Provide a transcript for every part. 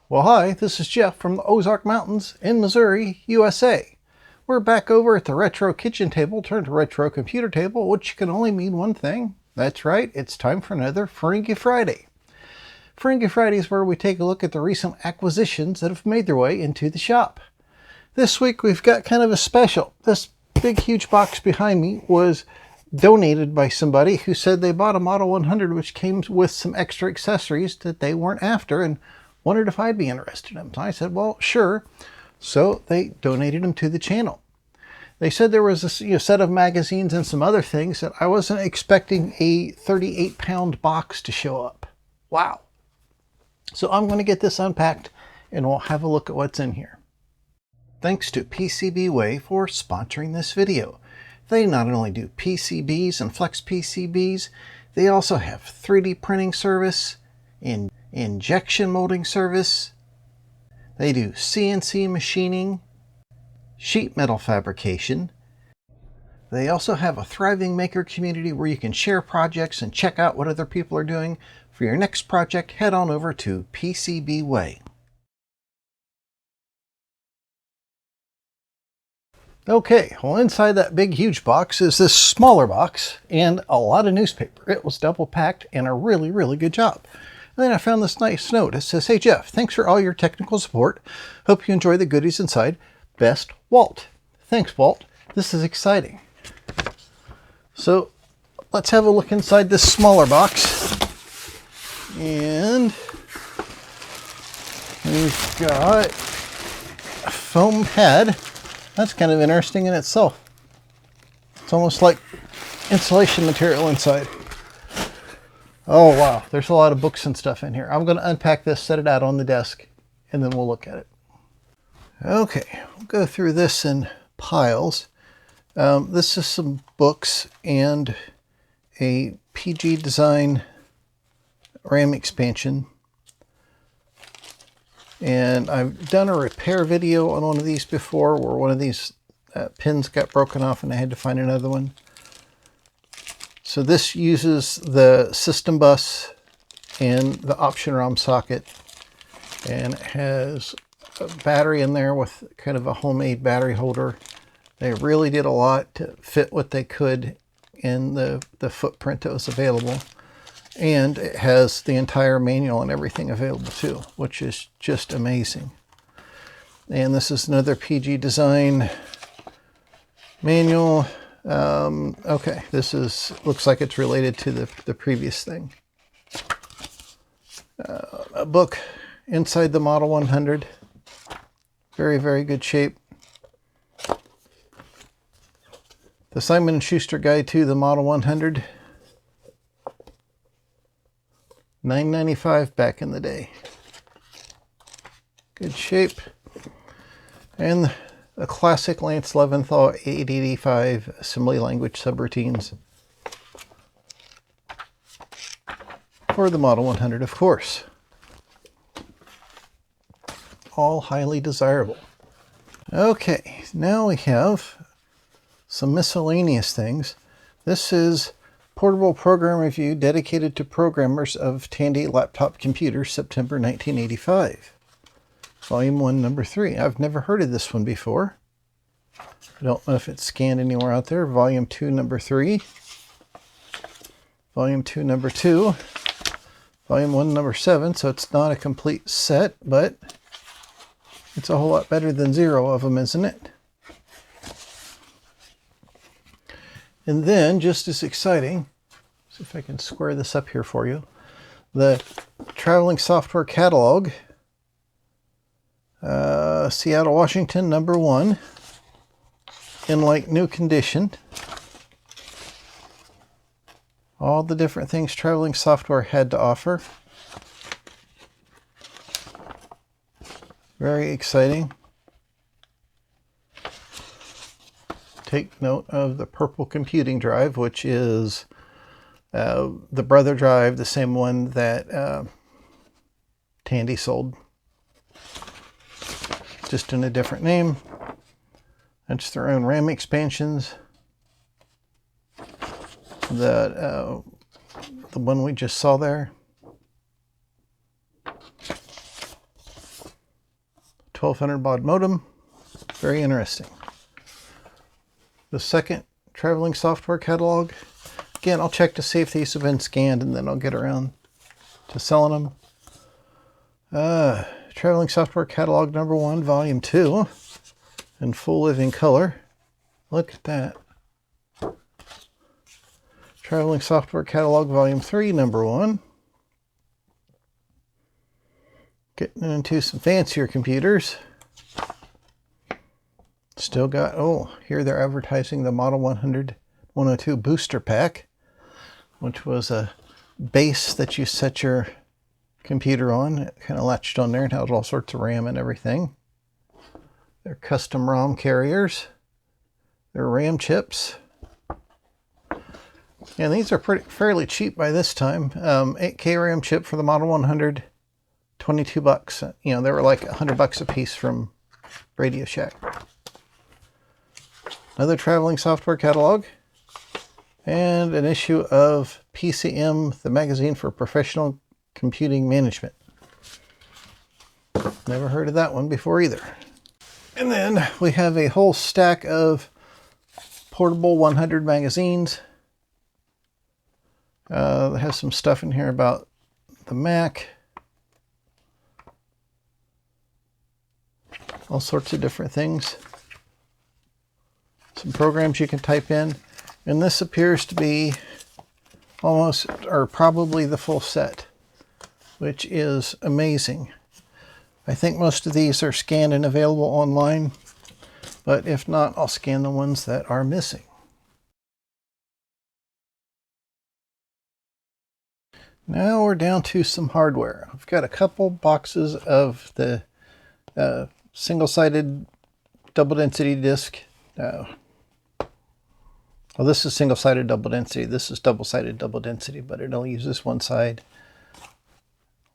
Well, hi, this is Jeff from the Ozark Mountains in Missouri, USA. We're back over at the retro kitchen table turned to retro computer table, which can only mean one thing. That's right, it's time for another Ferengi Friday. Ferengi Friday is where we take a look at the recent acquisitions that have made their way into the shop. This week we've got kind of a special. This big huge box behind me was donated by somebody who said they bought a Model 100 which came with some extra accessories that they weren't after and wondered if I'd be interested in them. So I said, well, sure. So they donated them to the channel. They said there was a set of magazines and some other things that I wasn't expecting a 38-pound box to show up. Wow. So I'm going to get this unpacked and we'll have a look at what's in here. Thanks to PCBWay for sponsoring this video. They not only do PCBs and flex PCBs, they also have 3D printing service, injection molding service. They do CNC machining, sheet metal fabrication. They also have a thriving maker community where you can share projects and check out what other people are doing. For your next project, head on over to PCBWay. Okay, well, inside that big huge box is this smaller box and a lot of newspaper. It was double packed and a really, really good job. And then I found this nice note. It says, "Hey Jeff, thanks for all your technical support. Hope you enjoy the goodies inside. Best, Walt." Thanks, Walt. This is exciting. So let's have a look inside this smaller box. And we've got a foam pad. That's kind of interesting in itself. It's almost like insulation material inside. Oh wow, there's a lot of books and stuff in here. I'm going to unpack this, set it out on the desk, and then we'll look at it. Okay, we'll go through this in piles. This is some books and a PG Design RAM expansion. And I've done a repair video on one of these before where one of these pins got broken off and I had to find another one. So this uses the system bus and the option ROM socket, and it has a battery in there with kind of a homemade battery holder. They really did a lot to fit what they could in the footprint that was available. And it has the entire manual and everything available too, which is just amazing. And this is another PG Design manual. Okay, this looks like it's related to the previous thing. A book inside the Model 100. Very, very good shape. The Simon & Schuster Guide to the Model 100. $9.95 back in the day. Good shape. And a classic Lance Leventhal 885 assembly language subroutines for the Model 100, of course. All highly desirable. Okay, now we have some miscellaneous things. This is Portable Program Review dedicated to programmers of Tandy laptop computers, September 1985. Volume 1, Number 3. I've never heard of this one before. I don't know if it's scanned anywhere out there. Volume 2, Number 3. Volume 2, Number 2. Volume 1, Number 7. So it's not a complete set, but it's a whole lot better than 0 of them, isn't it? And then, just as exciting, see if I can square this up here for you, the Traveling Software Catalog. Seattle, Washington, number 1, in like new condition. All the different things traveling software had to offer. Very exciting. Take note of the purple computing drive, which is the brother drive, the same one that Tandy sold, just in a different name. That's their own RAM expansions. The one we just saw there. 1200 baud modem. Very interesting. The second traveling software catalog. Again, I'll check to see if these have been scanned, and then I'll get around to selling them. Traveling software catalog number 1, volume 2, in full living color. Look at that. Traveling software catalog volume 3, number 1. Getting into some fancier computers. Still got, oh, here they're advertising the Model 100 102 booster pack, which was a base that you set your computer on. It kind of latched on there and had all sorts of RAM and everything. They're custom ROM carriers. They're RAM chips. And these are fairly cheap by this time. 8K RAM chip for the Model 100, $22. You know, they were like $100 a piece from Radio Shack. Another traveling software catalog. And an issue of PCM, the magazine for professional computing management. Never heard of that one before either. And then we have a whole stack of portable 100 magazines. It has some stuff in here about the Mac. All sorts of different things. Some programs you can type in. And this appears to be almost, or probably the full set, which is amazing. I think most of these are scanned and available online, but if not, I'll scan the ones that are missing. Now we're down to some hardware. I've got a couple boxes of the single-sided double density disc. Well, this is single-sided double density. This is double-sided double density, but it only uses one side.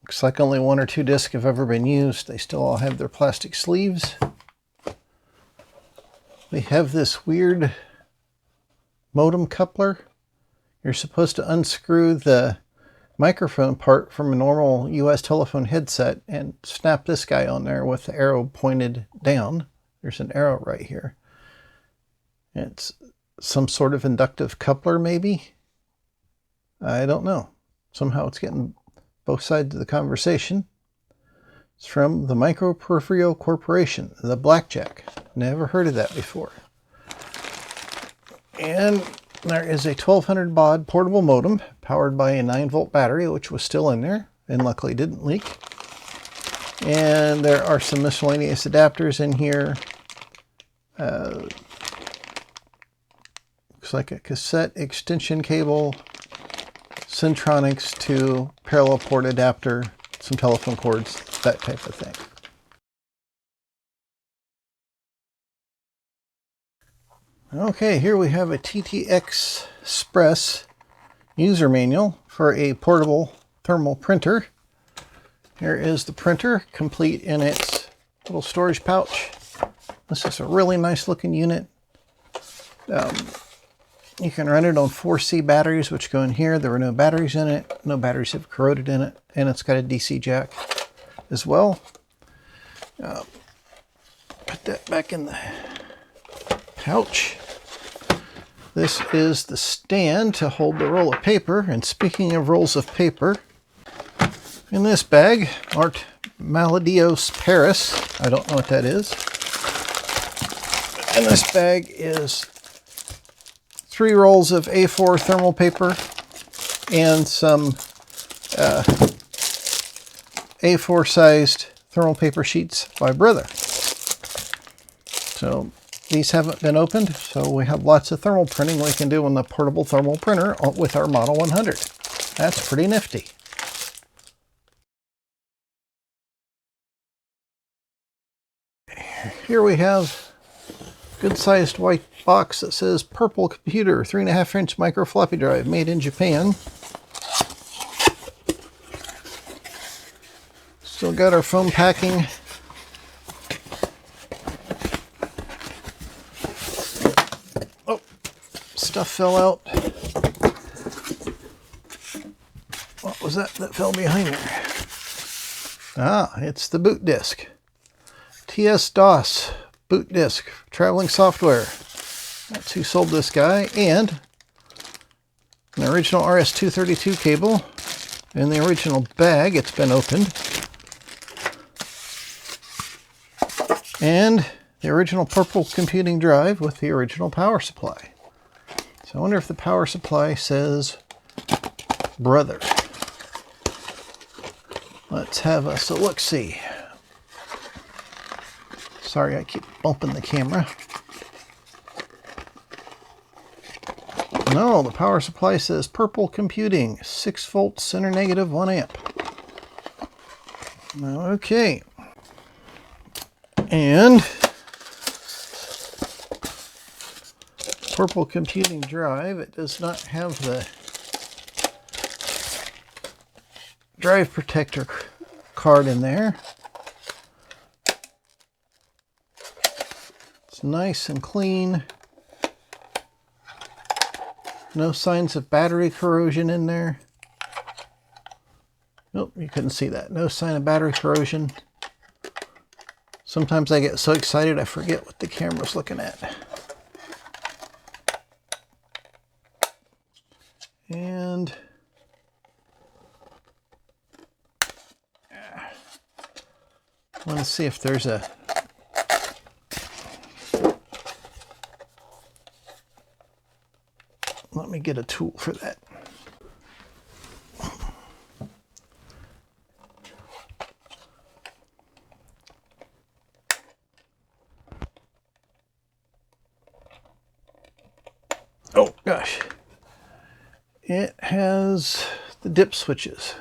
Looks like only 1 or 2 discs have ever been used. They still all have their plastic sleeves. We have this weird modem coupler. You're supposed to unscrew the microphone part from a normal US telephone headset and snap this guy on there with the arrow pointed down. There's an arrow right here. It's some sort of inductive coupler, maybe? I don't know. Somehow it's getting both sides of the conversation. It's from the Microperipheral Corporation, the Blackjack. Never heard of that before. And there is a 1200 baud portable modem powered by a 9-volt battery, which was still in there and luckily didn't leak. And there are some miscellaneous adapters in here. Looks like a cassette extension cable, Centronics to parallel port adapter, some telephone cords, that type of thing. Okay, here we have a TTXpress user manual for a portable thermal printer. Here is the printer, complete in its little storage pouch. This is a really nice looking unit. You can run it on 4C batteries, which go in here. There were no batteries in it. No batteries have corroded in it. And it's got a DC jack as well. Put that back in the pouch. This is the stand to hold the roll of paper. And speaking of rolls of paper, in this bag aren't Maladios Paris. I don't know what that is. In this bag is 3 rolls of A4 thermal paper and some A4 sized thermal paper sheets by Brother. So these haven't been opened, so we have lots of thermal printing we can do on the portable thermal printer with our Model 100. That's pretty nifty. Here we have good-sized white box that says Purple Computer 3.5-inch micro floppy drive made in Japan. Still got our foam packing. stuff fell out. What was that fell behind there? Ah, it's the boot disk. TS-DOS boot disk, traveling software. That's who sold this guy. And an original RS-232 cable. In the original bag, it's been opened. And the original purple computing drive with the original power supply. So I wonder if the power supply says brother. Let's have us a look-see. Sorry, I keep bumping the camera. No, the power supply says purple computing, 6 volts, center negative, 1 amp. Okay. And purple computing drive, it does not have the drive protector card in there. It's nice and clean. No signs of battery corrosion in there. Nope, you couldn't see that. No sign of battery corrosion. Sometimes I get so excited I forget what the camera's looking at. And I want to see if there's a let me get a tool for that. Oh gosh. It has the dip switches.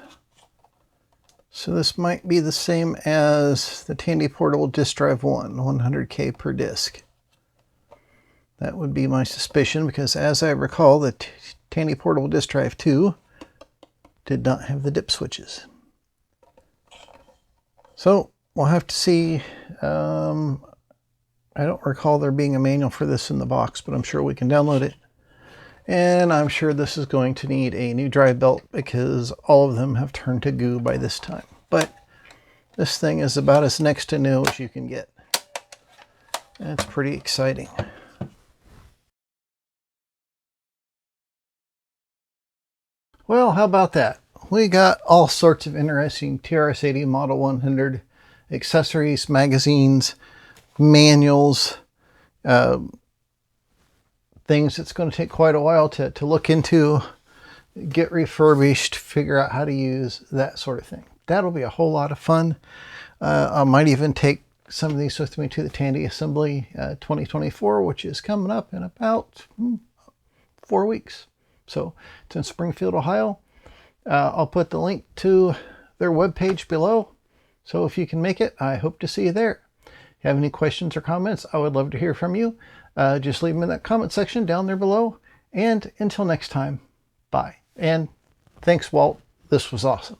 So this might be the same as the Tandy Portable Disk Drive 1, 100K per disk. That would be my suspicion, because as I recall, the Tandy Portable Disk Drive 2 did not have the dip switches. So we'll have to see. I don't recall there being a manual for this in the box, but I'm sure we can download it. And I'm sure this is going to need a new drive belt because all of them have turned to goo by this time. But this thing is about as next to new as you can get. That's pretty exciting. Well, how about that? We got all sorts of interesting TRS-80 Model 100 accessories, magazines, manuals, things that's going to take quite a while to look into, get refurbished, figure out how to use, that sort of thing. That'll be a whole lot of fun. I might even take some of these with me to the Tandy Assembly 2024, which is coming up in about 4 weeks. So it's in Springfield, Ohio. I'll put the link to their webpage below. So if you can make it, I hope to see you there. If you have any questions or comments, I would love to hear from you. Just leave them in that comment section down there below. And until next time, bye. And thanks, Walt. This was awesome.